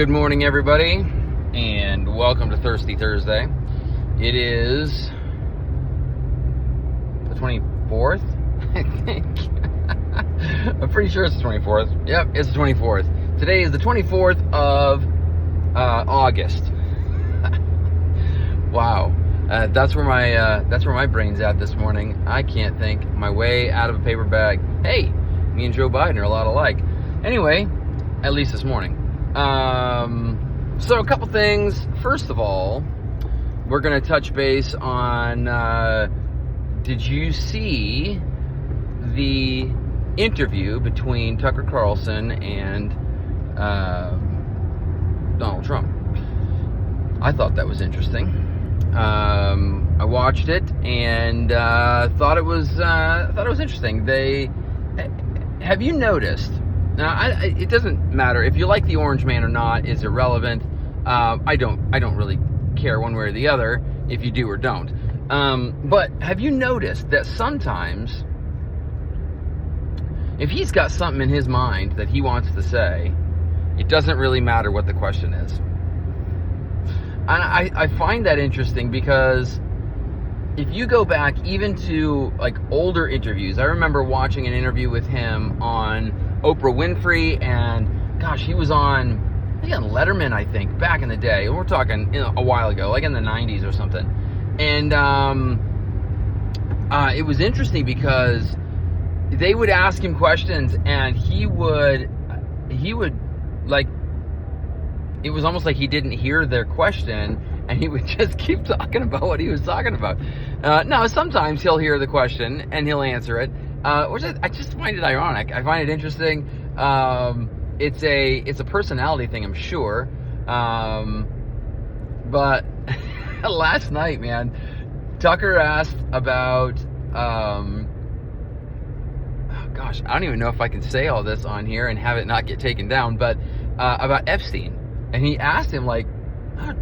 Good morning, everybody, and welcome to Thirsty Thursday. It is the 24th, I think. I'm pretty sure it's the 24th. Yep, it's the 24th. Today is the 24th of August. Wow, that's where my brain's at this morning. I can't think my way out of a paper bag. Hey, me and Joe Biden are a lot alike. Anyway, at least this morning. So a couple things. First of all, we're going to touch base on, did you see the interview between Tucker Carlson and Donald Trump? I thought that was interesting. I watched it and thought it was interesting. Have you noticed? Now, it doesn't matter if you like the Orange Man or not. Is irrelevant. I don't really care one way or the other if you do or don't. But have you noticed that sometimes, if he's got something in his mind that he wants to say, it doesn't really matter what the question is. And I find that interesting because if you go back even to like older interviews, I remember watching an interview with him on Oprah Winfrey, and gosh, he was on Letterman, I think, back in the day. We're talking a while ago, like in the 90s or something. And it was interesting because they would ask him questions, and he would like, it was almost like he didn't hear their question, and he would just keep talking about what he was talking about. Now, sometimes he'll hear the question and he'll answer it, which I just find it ironic. I find it interesting. It's a personality thing, I'm sure. But last night, man, Tucker asked about, gosh, I don't even know if I can say all this on here and have it not get taken down, but about Epstein. And he asked him like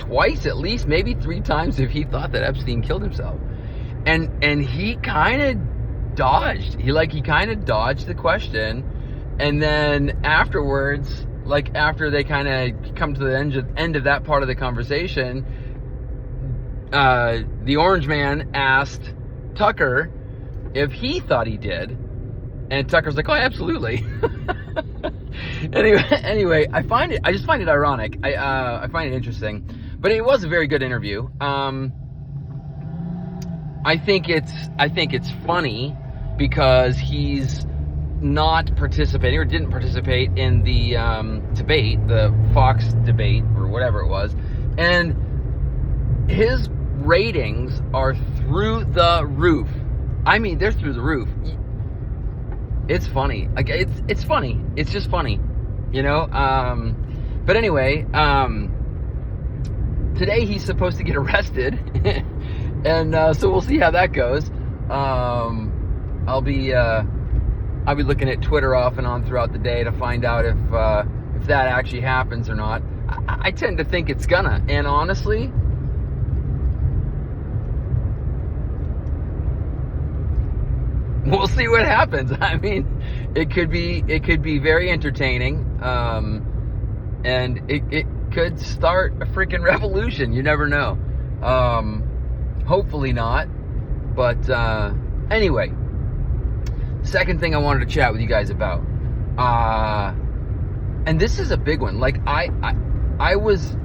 twice at least, maybe 3 times, if he thought that Epstein killed himself. And he kind of dodged. He kind of dodged the question. And then afterwards, like after they kind of come to the end of that part of the conversation, the Orange Man asked Tucker if he thought he did. And Tucker's like, oh, absolutely. Anyway, I just find it ironic. I find it interesting, but it was a very good interview. I think it's funny because he's not participating or didn't participate in the debate, the Fox debate or whatever it was, and his ratings are through the roof. I mean, they're through the roof. It's funny. Like it's funny. It's just funny, you know. But anyway, today he's supposed to get arrested, and so we'll see how that goes. I'll be looking at Twitter off and on throughout the day to find out if that actually happens or not. I tend to think it's gonna, and honestly, we'll see what happens. I mean, it could be very entertaining, and it could start a freaking revolution. You never know. Hopefully not. But anyway, second thing I wanted to chat with you guys about, and this is a big one. Like I was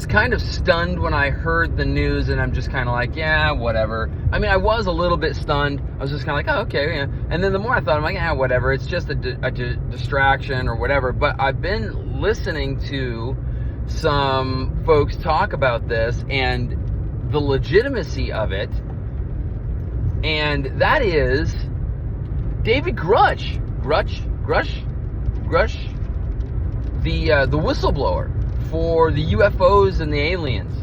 kind of stunned when I heard the news, and I'm just kind of like, yeah, whatever. I mean, I was a little bit stunned. I was just kind of like, oh, okay. Yeah. And then the more I thought, I'm like, yeah, whatever. It's just a distraction or whatever. But I've been listening to some folks talk about this and the legitimacy of it. And that is David Grush, the whistleblower for the UFOs and the aliens.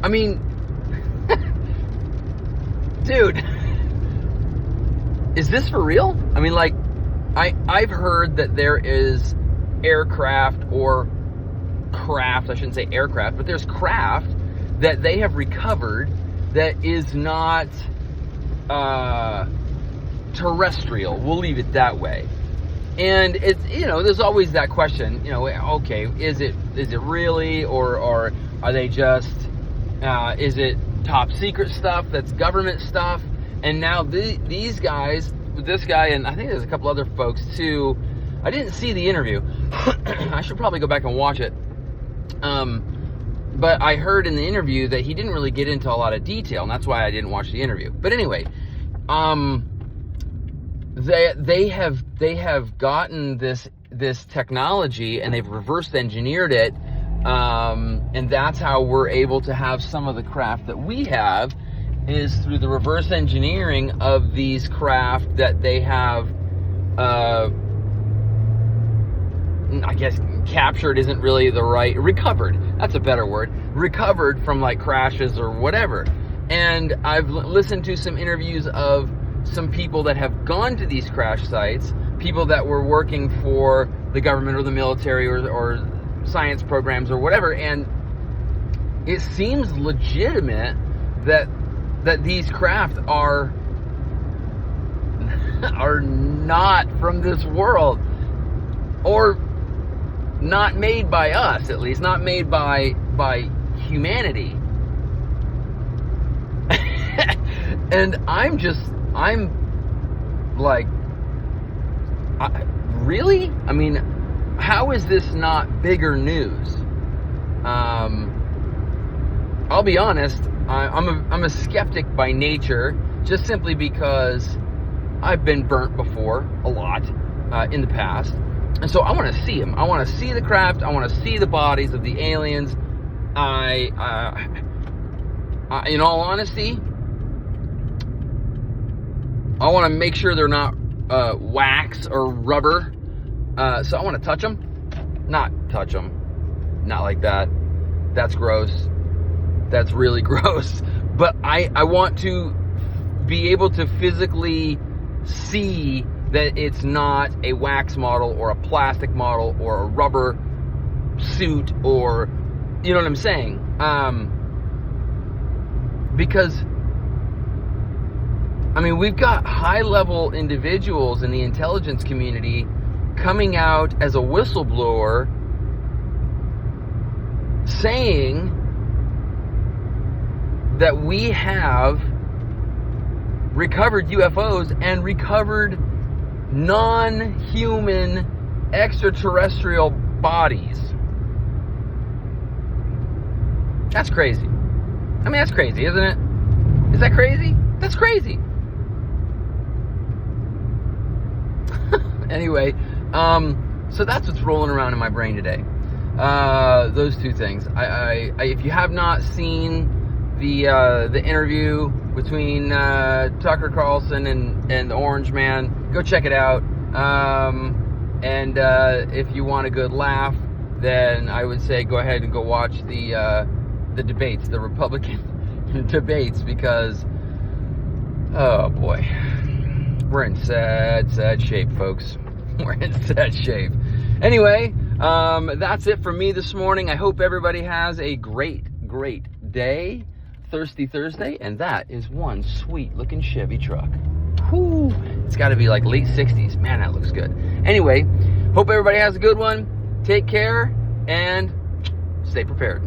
I mean, dude, is this for real? I mean, like, I've heard that there is aircraft or craft, I shouldn't say aircraft, but there's craft that they have recovered that is not terrestrial. We'll leave it that way. And it's, there's always that question, okay, is it really, or are they just, is it top secret stuff that's government stuff? And now these guys, this guy, and I think there's a couple other folks too. I didn't see the interview. I should probably go back and watch it. But I heard in the interview that he didn't really get into a lot of detail, and that's why I didn't watch the interview. But anyway, they have gotten this technology, and they've reverse engineered it, and that's how we're able to have some of the craft that we have, is through the reverse engineering of these craft that they have, I guess captured isn't really the right, recovered, that's a better word, recovered from like crashes or whatever. And I've listened to some interviews of some people that have gone to these crash sites, people that were working for the government or the military or science programs or whatever, and it seems legitimate that these craft are not from this world, or not made by us, at least not made by humanity. And I'm like, really? I mean, how is this not bigger news? I'll be honest, I'm a skeptic by nature, just simply because I've been burnt before a lot in the past. And so I want to see them. I want to see the craft. I want to see the bodies of the aliens. In all honesty, I want to make sure they're not wax or rubber. So I want to touch them. Not touch them. Not like that. That's gross. That's really gross. But I want to be able to physically see that it's not a wax model or a plastic model or a rubber suit, or, you know what I'm saying? Because, I mean, we've got high-level individuals in the intelligence community coming out as a whistleblower saying that we have recovered UFOs and recovered non-human extraterrestrial bodies. That's crazy. I mean, that's crazy, isn't it? Is that crazy? That's crazy. Anyway, so that's what's rolling around in my brain today. Those two things. I if you have not seen the interview between Tucker Carlson and the Orange Man, go check it out. And if you want a good laugh, then I would say go ahead and go watch the debates, the Republican debates, because, oh boy, we're in sad shape, folks. We're in sad shape. Anyway, that's it for me this morning. I hope everybody has a great day. Thirsty Thursday, and that is one sweet looking Chevy truck. Whew. It's got to be like late 60s. Man, that looks good. Anyway, hope everybody has a good one. Take care and stay prepared.